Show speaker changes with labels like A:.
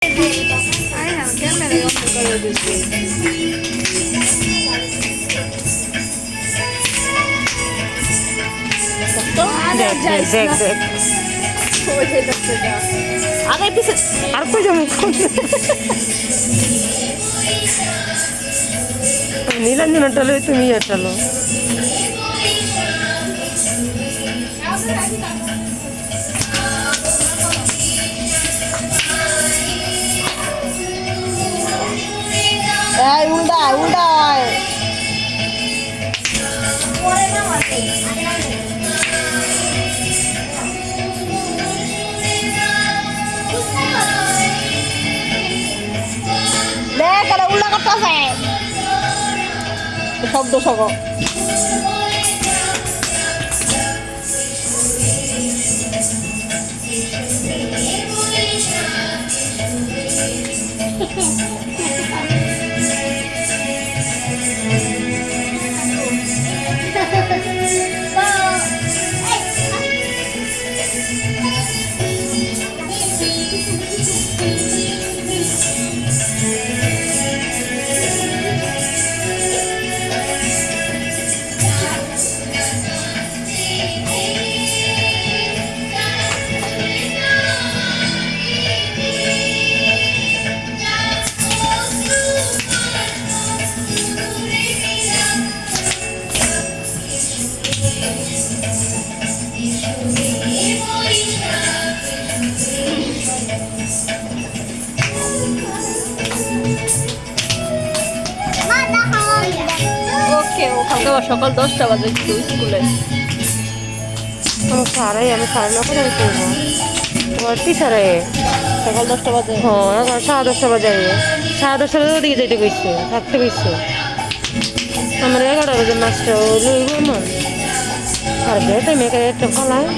A: I have camera on the color this way.
B: দেখ দেখ দেখ দেখ আগে পিছে আর কই যাবো নীলাঞ্জনটা লো তুমি এটা লো
A: এই উল্টা উল্টা দেখ আরে উল্টা করতেছে শব্দ সহ সকাল 10টা বাজে স্কুলে
B: সারাই আমি 9:30 যাই করবো তোমার টিচারে
A: সকাল 10টা বাজে
B: হ্যাঁ 10:30 বাজে 10:30 বাজে ওদিকে যেতে কইছে থাকতে কইছে আমার 11 বাজে মাস্টার লইব আমার আর বেটা মেয়েকে একটা ফলায়